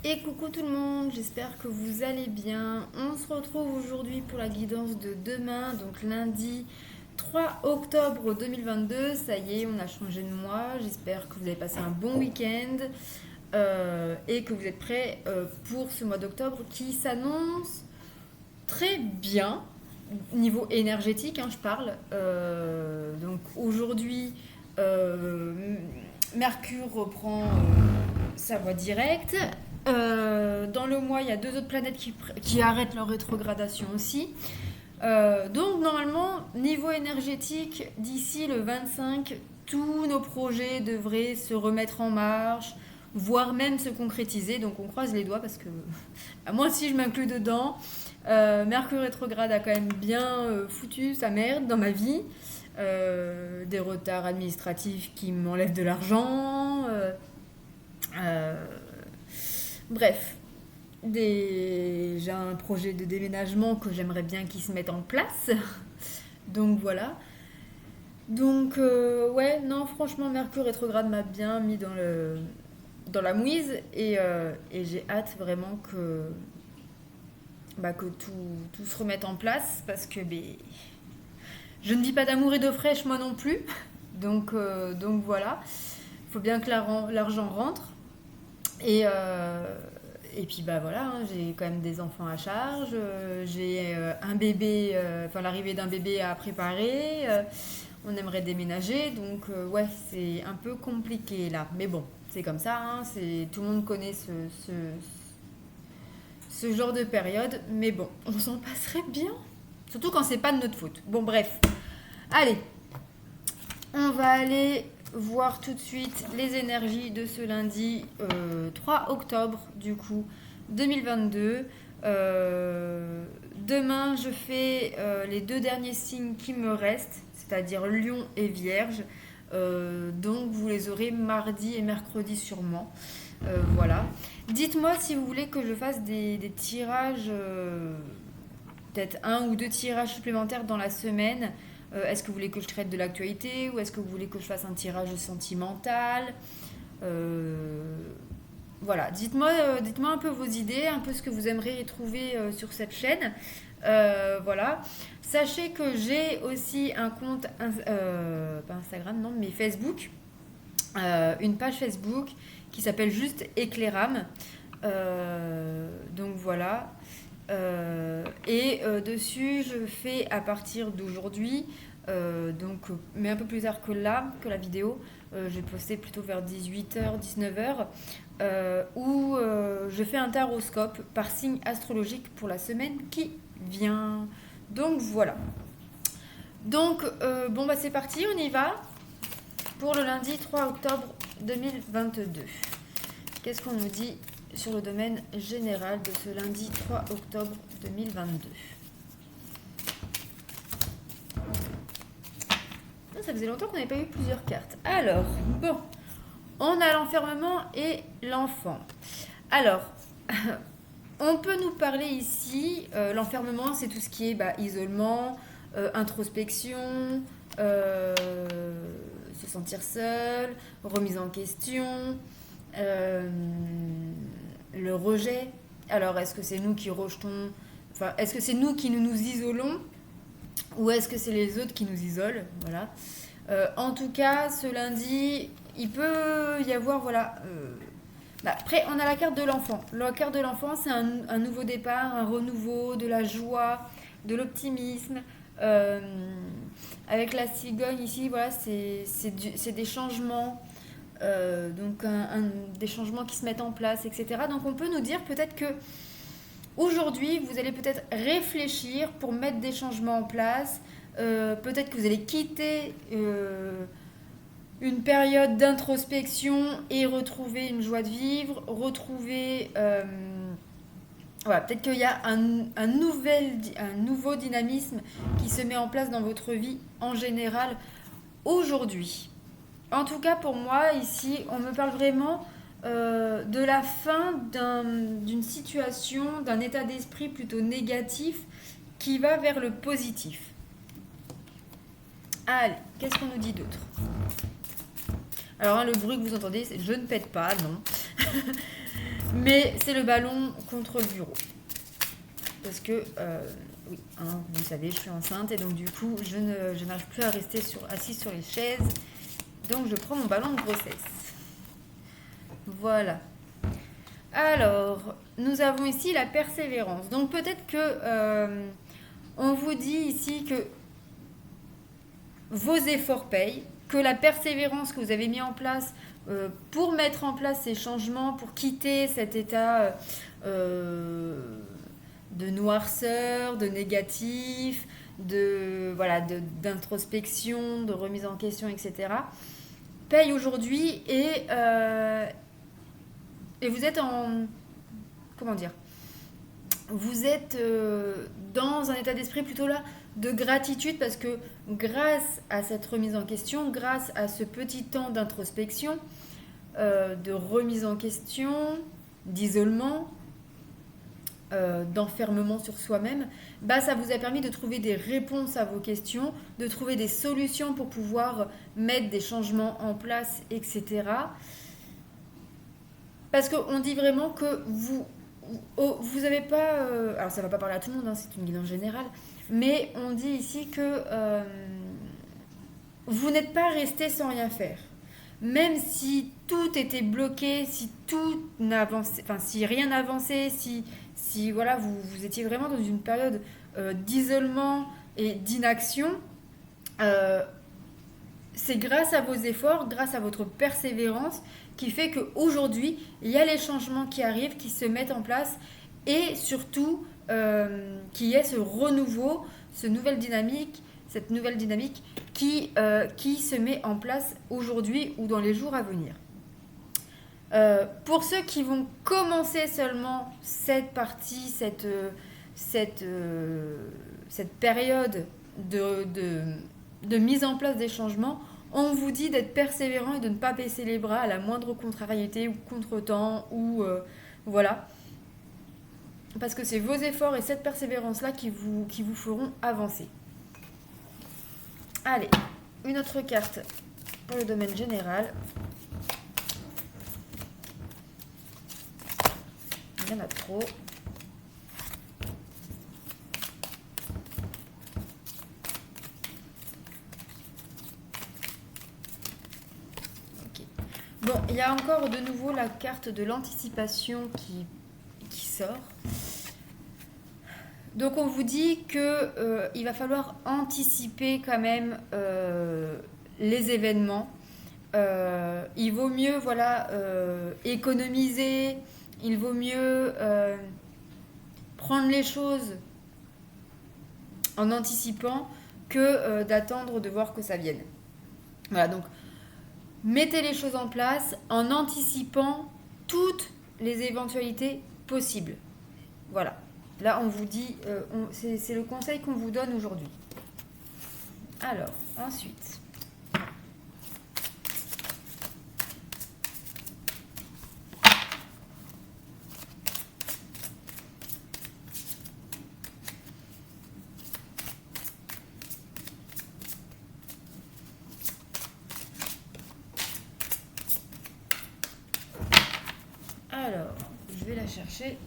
Et coucou tout le monde, j'espère que vous allez bien. On se retrouve aujourd'hui pour la guidance de demain, donc lundi 3 octobre 2022. Ça y est, on a changé de mois. J'espère que vous avez passé un bon week-end et que vous êtes prêts pour ce mois d'octobre qui s'annonce très bien. Niveau énergétique, hein, je parle. Donc aujourd'hui, euh, Mercure reprend sa voie directe. Dans le mois, il y a deux autres planètes qui arrêtent leur rétrogradation aussi. Donc normalement, niveau énergétique, d'ici le 25, tous nos projets devraient se remettre en marche, voire même se concrétiser. Donc on croise les doigts parce que moi aussi je m'inclus dedans. Mercure rétrograde a quand même bien foutu sa merde dans ma vie. Des retards administratifs qui m'enlèvent de l'argent. Euh, Bref, j'ai un projet de déménagement que j'aimerais bien qu'il se mette en place. Donc voilà. Donc ouais, non, franchement, Mercure rétrograde m'a bien mis dans la mouise et j'ai hâte vraiment que tout se remette en place parce que je ne vis pas d'amour et d'eau fraîche moi non plus. Donc voilà, il faut bien que l'argent rentre. Et puis bah voilà, hein, j'ai quand même des enfants à charge, j'ai un bébé, enfin l'arrivée d'un bébé à préparer, on aimerait déménager, donc ouais, c'est un peu compliqué là. Mais bon, c'est comme ça, hein, tout le monde connaît ce genre de période, mais bon, on s'en passerait bien. Surtout quand c'est pas de notre faute. Bon bref, allez, on va aller voir tout de suite les énergies de ce lundi 3 octobre du coup 2022. Demain, je fais les deux derniers signes qui me restent, c'est-à-dire Lion et Vierge. Donc vous les aurez mardi et mercredi sûrement. Voilà. Dites-moi si vous voulez que je fasse des tirages, peut-être un ou deux tirages supplémentaires dans la semaine. Est-ce que vous voulez que je traite de l'actualité ou est-ce que vous voulez que je fasse un tirage sentimental? Voilà, dites-moi un peu vos idées, un peu ce que vous aimeriez trouver sur cette chaîne. Voilà. Sachez que j'ai aussi un compte, pas Instagram, non, mais Facebook, une page Facebook qui s'appelle juste Éclairam. Donc voilà. Dessus, je fais à partir d'aujourd'hui, mais un peu plus tard que là, que la vidéo, je vais poster plutôt vers 18h, 19h, où je fais un taroscope par signe astrologique pour la semaine qui vient. Donc voilà. Donc, bon, bah c'est parti, on y va pour le lundi 3 octobre 2022. Qu'est-ce qu'on nous dit sur le domaine général de ce lundi 3 octobre 2022? Ça faisait longtemps qu'on n'avait pas eu plusieurs cartes. Alors, bon, on a l'enfermement et l'enfant. Alors, on peut nous parler ici, l'enfermement, c'est tout ce qui est isolement, introspection, se sentir seul, remise en question, le rejet. Alors, est-ce que c'est nous qui rejetons, enfin, est-ce que c'est nous qui nous isolons ou est-ce que c'est les autres qui nous isolent? Voilà. En tout cas, ce lundi, il peut y avoir, voilà. Après, on a la carte de l'enfant. La carte de l'enfant, c'est un nouveau départ, un renouveau, de la joie, de l'optimisme. Avec la cigogne ici, voilà, c'est des changements. Donc des changements qui se mettent en place, etc. Donc on peut nous dire peut-être que aujourd'hui vous allez peut-être réfléchir pour mettre des changements en place. Peut-être que vous allez quitter une période d'introspection et retrouver une joie de vivre, retrouver voilà, peut-être qu'il y a un nouveau dynamisme qui se met en place dans votre vie en général aujourd'hui. En tout cas, pour moi, ici, on me parle vraiment de la fin d'une situation, d'un état d'esprit plutôt négatif qui va vers le positif. Allez, qu'est-ce qu'on nous dit d'autre? Alors, hein, le bruit que vous entendez, c'est je ne pète pas, non. Mais c'est le ballon contre le bureau. Parce que, oui, hein, vous savez, je suis enceinte et donc du coup, je n'arrive plus à rester assise sur les chaises. Donc je prends mon ballon de grossesse. Voilà. Alors, nous avons ici la persévérance. Donc peut-être que on vous dit ici que vos efforts payent, que la persévérance que vous avez mis en place pour mettre en place ces changements, pour quitter cet état de noirceur, de négatif, d'introspection, de remise en question, etc., paye aujourd'hui et vous êtes en... Comment dire? Vous êtes dans un état d'esprit plutôt là de gratitude parce que grâce à cette remise en question, grâce à ce petit temps d'introspection, de remise en question, d'isolement, d'enfermement sur soi-même, ça vous a permis de trouver des réponses à vos questions, de trouver des solutions pour pouvoir mettre des changements en place, etc. Parce qu'on dit vraiment que vous n'avez pas... alors ça ne va pas parler à tout le monde, hein, c'est une guidance générale, mais on dit ici que vous n'êtes pas resté sans rien faire. Même si tout était bloqué, si tout n'avançait, enfin si rien n'avançait, si voilà, vous étiez vraiment dans une période d'isolement et d'inaction, c'est grâce à vos efforts, grâce à votre persévérance qui fait qu'aujourd'hui, il y a les changements qui arrivent, qui se mettent en place et surtout qu'il y ait ce renouveau, cette nouvelle dynamique qui se met en place aujourd'hui ou dans les jours à venir. Pour ceux qui vont commencer seulement cette partie, cette période de mise en place des changements, on vous dit d'être persévérant et de ne pas baisser les bras à la moindre contrariété ou contretemps ou voilà. Parce que c'est vos efforts et cette persévérance-là qui vous feront avancer. Allez, une autre carte pour le domaine général. Il y en a trop. Bon, il y a encore de nouveau la carte de l'anticipation qui sort. Donc on vous dit que il va falloir anticiper quand même les événements. Il vaut mieux économiser, il vaut mieux prendre les choses en anticipant que d'attendre de voir que ça vienne. Voilà, donc mettez les choses en place en anticipant toutes les éventualités possibles. Voilà. Là, on vous dit, c'est le conseil qu'on vous donne aujourd'hui. Alors, ensuite. Alors, je vais la chercher.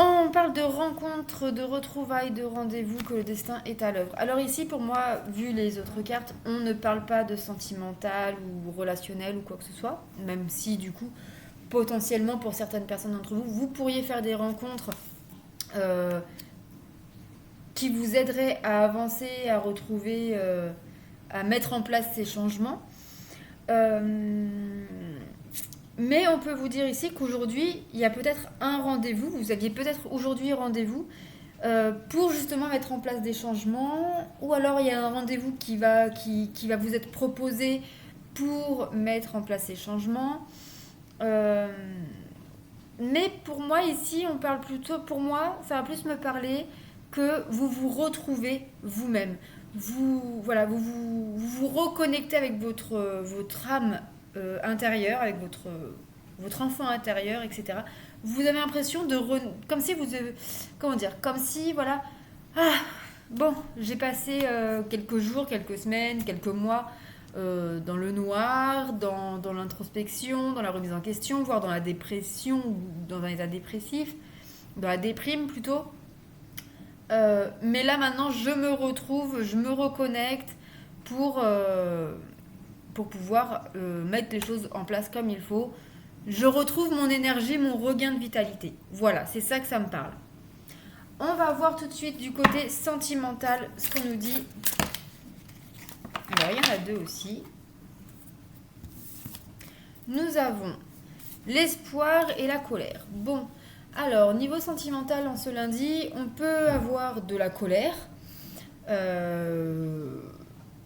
On parle de rencontres, de retrouvailles, de rendez-vous, que le destin est à l'œuvre. Alors ici, pour moi, vu les autres cartes, on ne parle pas de sentimental ou relationnel ou quoi que ce soit, même si du coup, potentiellement pour certaines personnes d'entre vous, vous pourriez faire des rencontres qui vous aideraient à avancer, à retrouver, à mettre en place ces changements. Mais on peut vous dire ici qu'aujourd'hui, il y a peut-être un rendez-vous, vous aviez peut-être aujourd'hui rendez-vous pour justement mettre en place des changements, ou alors il y a un rendez-vous qui va vous être proposé pour mettre en place ces changements. Mais pour moi ici, on parle plutôt, pour moi, ça va plus me parler que vous vous retrouvez vous-même. Vous reconnectez avec votre âme intérieur, avec votre enfant intérieur, etc. Vous avez l'impression comme si bon, j'ai passé quelques jours, quelques semaines, quelques mois dans le noir, dans l'introspection, dans la remise en question, voire dans la dépression ou dans un état dépressif, dans la déprime plutôt. Mais là maintenant, je me retrouve, je me reconnecte pour pouvoir mettre les choses en place comme il faut. Je retrouve mon énergie, mon regain de vitalité. Voilà, c'est ça que ça me parle. On va voir tout de suite du côté sentimental ce qu'on nous dit. Alors, il y en a deux aussi. Nous avons l'espoir et la colère. Bon, alors, niveau sentimental, en ce lundi, on peut avoir de la colère.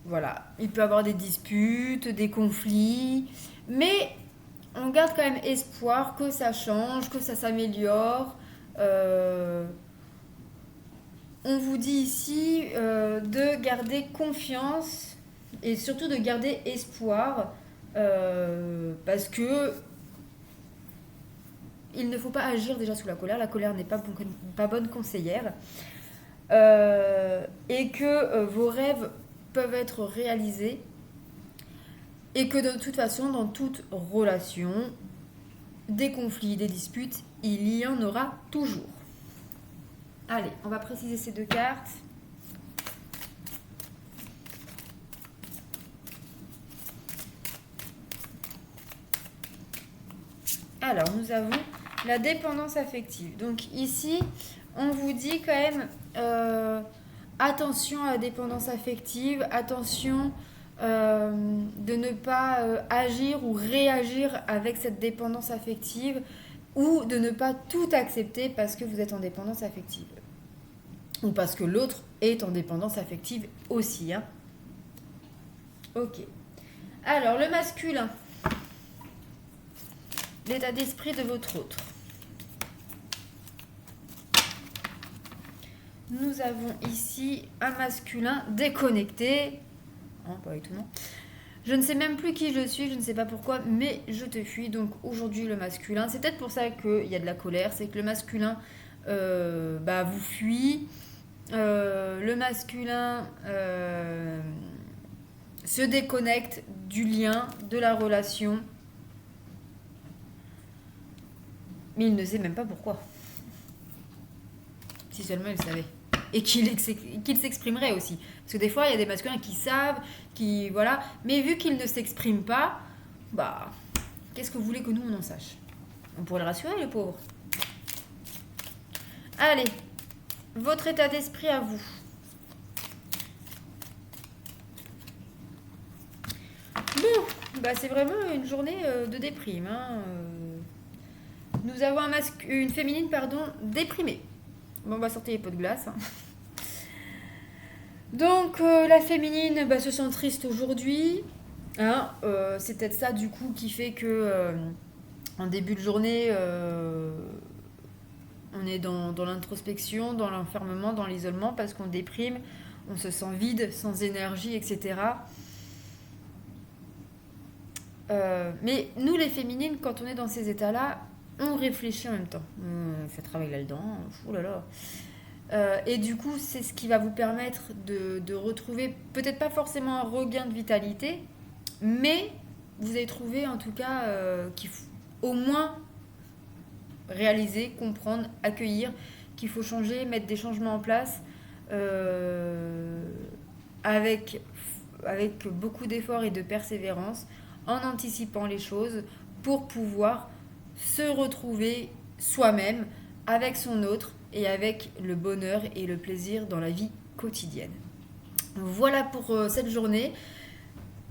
Voilà, il peut y avoir des disputes, des conflits, mais on garde quand même espoir que ça change, que ça s'améliore. On vous dit ici de garder confiance et surtout de garder espoir parce que il ne faut pas agir déjà sous la colère. La colère n'est pas bonne conseillère. Et que vos rêves peuvent être réalisés et que de toute façon, dans toute relation, des conflits, des disputes, il y en aura toujours. Allez, on va préciser ces deux cartes. Alors, nous avons la dépendance affective. Donc ici, on vous dit quand même attention à la dépendance affective, attention de ne pas agir ou réagir avec cette dépendance affective ou de ne pas tout accepter parce que vous êtes en dépendance affective. Ou parce que l'autre est en dépendance affective aussi. Hein. Ok. Alors, le masculin. L'état d'esprit de votre autre. Nous avons ici un masculin déconnecté. Oh, pas étonnant. Je ne sais même plus qui je suis, je ne sais pas pourquoi, mais je te fuis. Donc aujourd'hui, le masculin, c'est peut-être pour ça qu'il y a de la colère, c'est que le masculin vous fuit. Le masculin se déconnecte du lien, de la relation. Mais il ne sait même pas pourquoi. Si seulement il savait. Et qu'il s'exprimerait aussi. Parce que des fois, il y a des masculins qui savent, qui... Voilà. Mais vu qu'ils ne s'expriment pas, qu'est-ce que vous voulez que nous, on en sache? On pourrait le rassurer, le pauvre. Allez. Votre état d'esprit à vous. Bon, c'est vraiment une journée de déprime. Hein. Nous avons une féminine, déprimée. Bon, on va sortir les pots de glace. Hein. Donc, la féminine se sent triste aujourd'hui. Hein, c'est peut-être ça, du coup, qui fait que en début de journée, on est dans l'introspection, dans l'enfermement, dans l'isolement, parce qu'on déprime, on se sent vide, sans énergie, etc. Mais nous, les féminines, quand on est dans ces états-là, on réfléchit en même temps. On fait travail là-dedans. Ouh là là. Et du coup, c'est ce qui va vous permettre de retrouver, peut-être pas forcément un regain de vitalité, mais vous allez trouver en tout cas qu'il faut au moins réaliser, comprendre, accueillir, qu'il faut changer, mettre des changements en place avec beaucoup d'efforts et de persévérance, en anticipant les choses pour pouvoir se retrouver soi-même avec son autre et avec le bonheur et le plaisir dans la vie quotidienne. Voilà pour cette journée.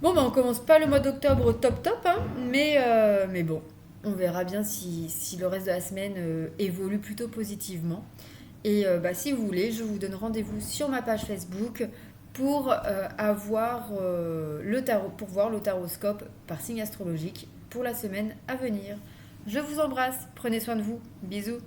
Bon, on commence pas le mois d'octobre top, hein, mais bon, on verra bien si le reste de la semaine évolue plutôt positivement. Et si vous voulez, je vous donne rendez-vous sur ma page Facebook pour avoir pour voir le taroscope par signe astrologique pour la semaine à venir. Je vous embrasse, prenez soin de vous, bisous.